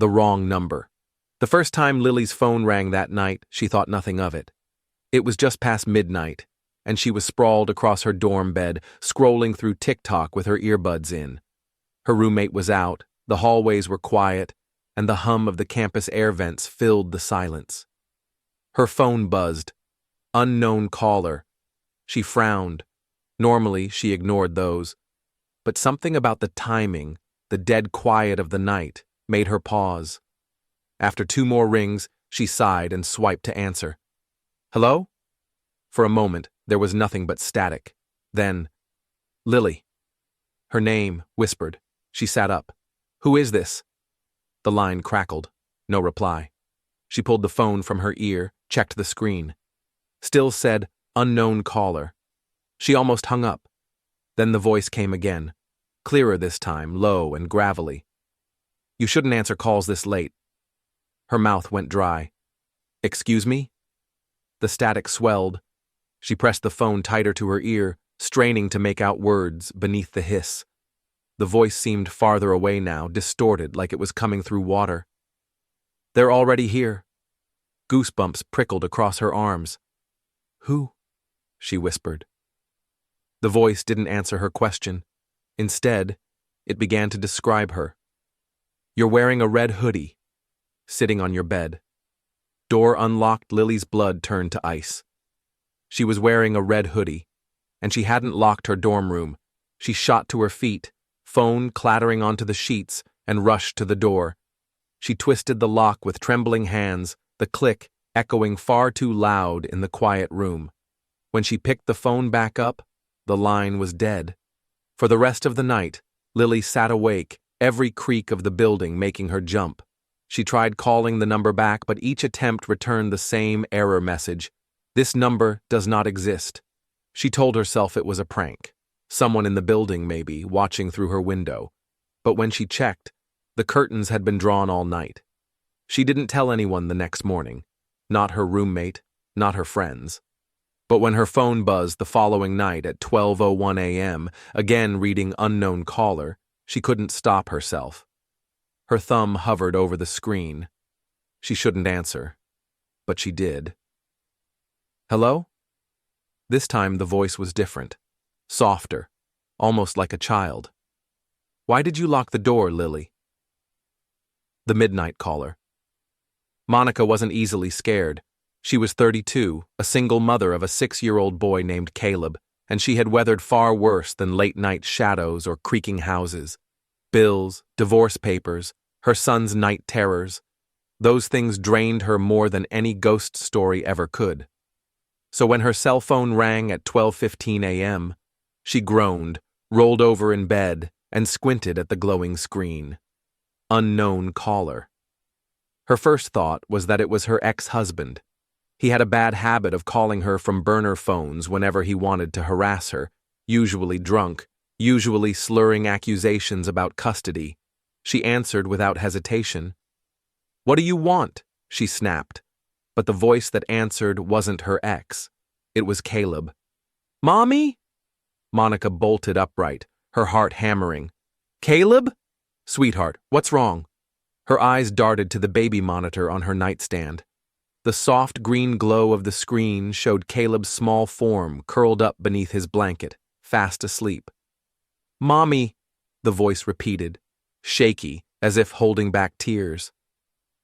The wrong number. The first time Lily's phone rang that night, she thought nothing of it. It was just past midnight, and she was sprawled across her dorm bed, scrolling through TikTok with her earbuds in. Her roommate was out, the hallways were quiet, and the hum of the campus air vents filled the silence. Her phone buzzed. Unknown caller. She frowned. Normally, she ignored those. But something about the timing, the dead quiet of the night, made her pause. After 2 more rings, she sighed and swiped to answer. Hello? For a moment, there was nothing but static. Then, Lily. Her name, whispered. She sat up. Who is this? The line crackled. No reply. She pulled the phone from her ear, checked the screen. Still said, unknown caller. She almost hung up. Then the voice came again. Clearer this time, low and gravelly. You shouldn't answer calls this late. Her mouth went dry. Excuse me? The static swelled. She pressed the phone tighter to her ear, straining to make out words beneath the hiss. The voice seemed farther away now, distorted like it was coming through water. They're already here. Goosebumps prickled across her arms. Who? She whispered. The voice didn't answer her question. Instead, it began to describe her. You're wearing a red hoodie, sitting on your bed. Door unlocked, Lily's blood turned to ice. She was wearing a red hoodie, and she hadn't locked her dorm room. She shot to her feet, phone clattering onto the sheets, and rushed to the door. She twisted the lock with trembling hands, the click echoing far too loud in the quiet room. When she picked the phone back up, the line was dead. For the rest of the night, Lily sat awake, every creak of the building making her jump. She tried calling the number back, but each attempt returned the same error message. This number does not exist. She told herself it was a prank. Someone in the building, maybe, watching through her window. But when she checked, the curtains had been drawn all night. She didn't tell anyone the next morning. Not her roommate, not her friends. But when her phone buzzed the following night at 12:01 a.m., again reading unknown caller, she couldn't stop herself. Her thumb hovered over the screen. She shouldn't answer, but she did. Hello? This time the voice was different, softer, almost like a child. Why did you lock the door, Lily? The midnight caller. Monica wasn't easily scared. She was 32, a single mother of a 6-year-old boy named Caleb, and she had weathered far worse than late-night shadows or creaking houses. Bills, divorce papers, her son's night terrors. Those things drained her more than any ghost story ever could. So when her cell phone rang at 12:15 a.m., she groaned, rolled over in bed, and squinted at the glowing screen. Unknown caller. Her first thought was that it was her ex-husband. He had a bad habit of calling her from burner phones whenever he wanted to harass her, usually drunk, usually slurring accusations about custody. She answered without hesitation. What do you want? She snapped. But the voice that answered wasn't her ex. It was Caleb. Mommy? Monica bolted upright, her heart hammering. Caleb? Sweetheart, what's wrong? Her eyes darted to the baby monitor on her nightstand. The soft green glow of the screen showed Caleb's small form curled up beneath his blanket, fast asleep. Mommy, the voice repeated, shaky, as if holding back tears.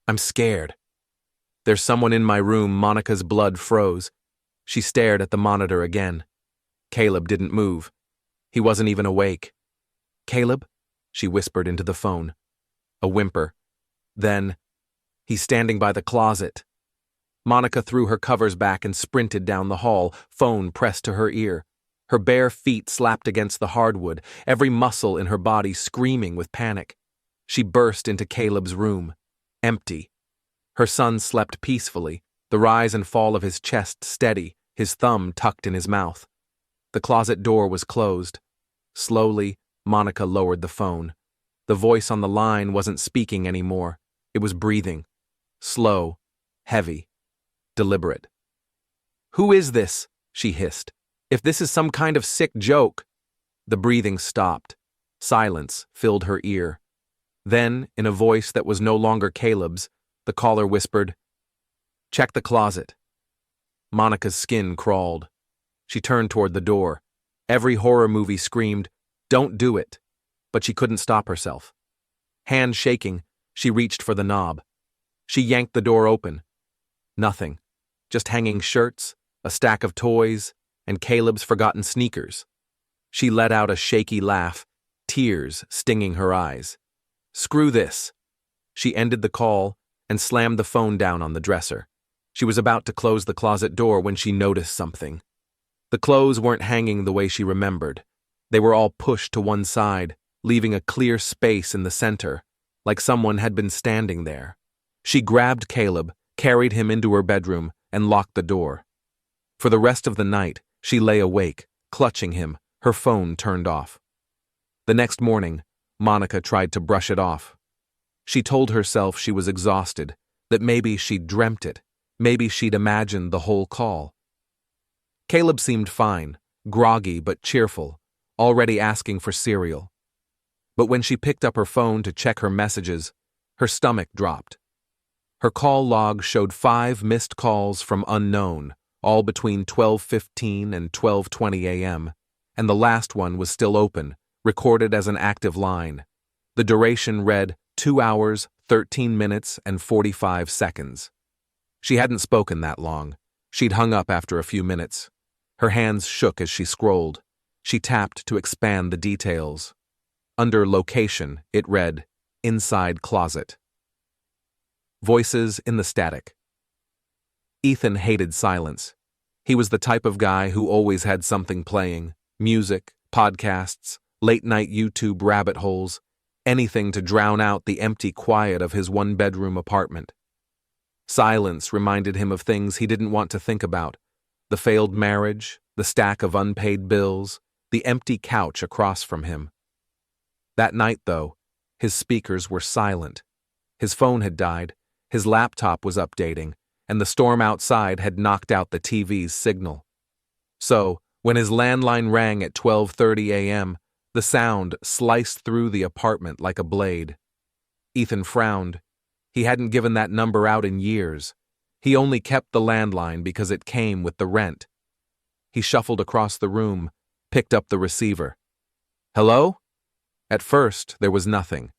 I'm scared. There's someone in my room. Monica's blood froze. She stared at the monitor again. Caleb didn't move. He wasn't even awake. Caleb? She whispered into the phone. A whimper. Then, he's standing by the closet. Monica threw her covers back and sprinted down the hall, phone pressed to her ear. Her bare feet slapped against the hardwood, every muscle in her body screaming with panic. She burst into Caleb's room. Empty. Her son slept peacefully, the rise and fall of his chest steady, his thumb tucked in his mouth. The closet door was closed. Slowly, Monica lowered the phone. The voice on the line wasn't speaking anymore. It was breathing. Slow, heavy, deliberate. Who is this? She hissed. If this is some kind of sick joke. The breathing stopped. Silence filled her ear. Then, in a voice that was no longer Caleb's, the caller whispered, "Check the closet." Monica's skin crawled. She turned toward the door. Every horror movie screamed, "Don't do it," but she couldn't stop herself. Hand shaking, she reached for the knob. She yanked the door open. Nothing. Just hanging shirts, a stack of toys, and Caleb's forgotten sneakers. She let out a shaky laugh, tears stinging her eyes. Screw this. She ended the call and slammed the phone down on the dresser. She was about to close the closet door when she noticed something. The clothes weren't hanging the way she remembered. They were all pushed to one side, leaving a clear space in the center, like someone had been standing there. She grabbed Caleb, carried him into her bedroom, and locked the door. For the rest of the night, she lay awake, clutching him, her phone turned off. The next morning, Monica tried to brush it off. She told herself she was exhausted, that maybe she'd dreamt it, maybe she'd imagined the whole call. Caleb seemed fine, groggy but cheerful, already asking for cereal. But when she picked up her phone to check her messages, her stomach dropped. Her call log showed 5 missed calls from unknown, all between 12:15 and 12:20 a.m., and the last one was still open, recorded as an active line. The duration read 2 hours, 13 minutes, and 45 seconds. She hadn't spoken that long. She'd hung up after a few minutes. Her hands shook as she scrolled. She tapped to expand the details. Under location, it read, "Inside closet." Voices in the static. Ethan hated silence. He was the type of guy who always had something playing, music, podcasts, late-night YouTube rabbit holes, anything to drown out the empty quiet of his one-bedroom apartment. Silence reminded him of things he didn't want to think about: the failed marriage, the stack of unpaid bills, the empty couch across from him. That night, though, his speakers were silent. His phone had died, his laptop was updating, and the storm outside had knocked out the TV's signal. So, when his landline rang at 12:30 a.m., the sound sliced through the apartment like a blade. Ethan frowned. He hadn't given that number out in years. He only kept the landline because it came with the rent. He shuffled across the room, picked up the receiver. "Hello?" At first, there was nothing.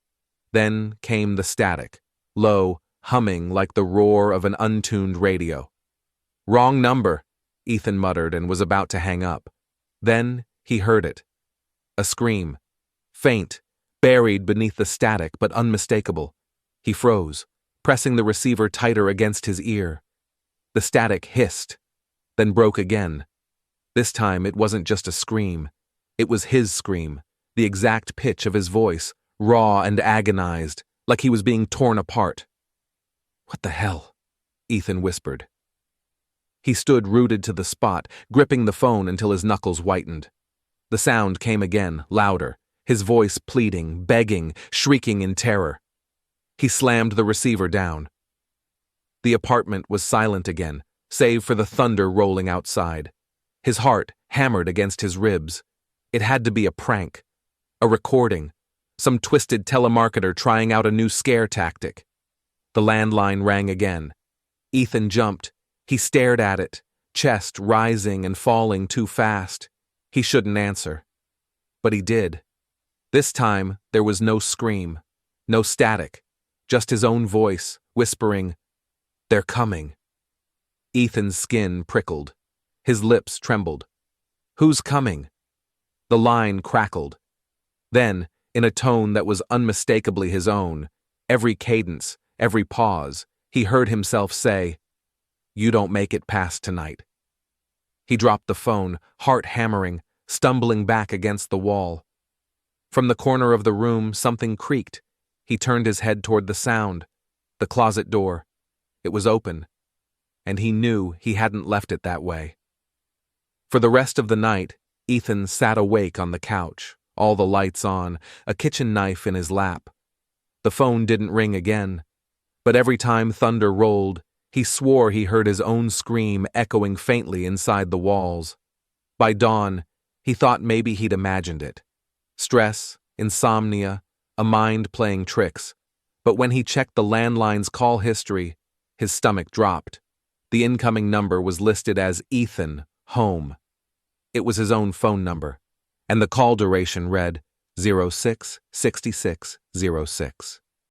Then came the static, low, humming like the roar of an untuned radio. "Wrong number," Ethan muttered and was about to hang up. Then he heard it. A scream. Faint, buried beneath the static but unmistakable. He froze, pressing the receiver tighter against his ear. The static hissed, then broke again. This time it wasn't just a scream. It was his scream, the exact pitch of his voice, raw and agonized, like he was being torn apart. "What the hell?" Ethan whispered. He stood rooted to the spot, gripping the phone until his knuckles whitened. The sound came again, louder, his voice pleading, begging, shrieking in terror. He slammed the receiver down. The apartment was silent again, save for the thunder rolling outside. His heart hammered against his ribs. It had to be a prank, a recording, some twisted telemarketer trying out a new scare tactic. The landline rang again. Ethan jumped. He stared at it, chest rising and falling too fast. He shouldn't answer. But he did. This time, there was no scream, no static, just his own voice, whispering, "They're coming." Ethan's skin prickled. His lips trembled. "Who's coming?" The line crackled. Then, in a tone that was unmistakably his own, every cadence, every pause, he heard himself say, "You don't make it past tonight." He dropped the phone, heart hammering, stumbling back against the wall. From the corner of the room, something creaked. He turned his head toward the sound. The closet door. It was open. And he knew he hadn't left it that way. For the rest of the night, Ethan sat awake on the couch, all the lights on, a kitchen knife in his lap. The phone didn't ring again, but every time thunder rolled, he swore he heard his own scream echoing faintly inside the walls. By dawn, he thought maybe he'd imagined it. Stress, insomnia, a mind playing tricks. But when he checked the landline's call history, his stomach dropped. The incoming number was listed as Ethan, home. It was his own phone number, and the call duration read 066606.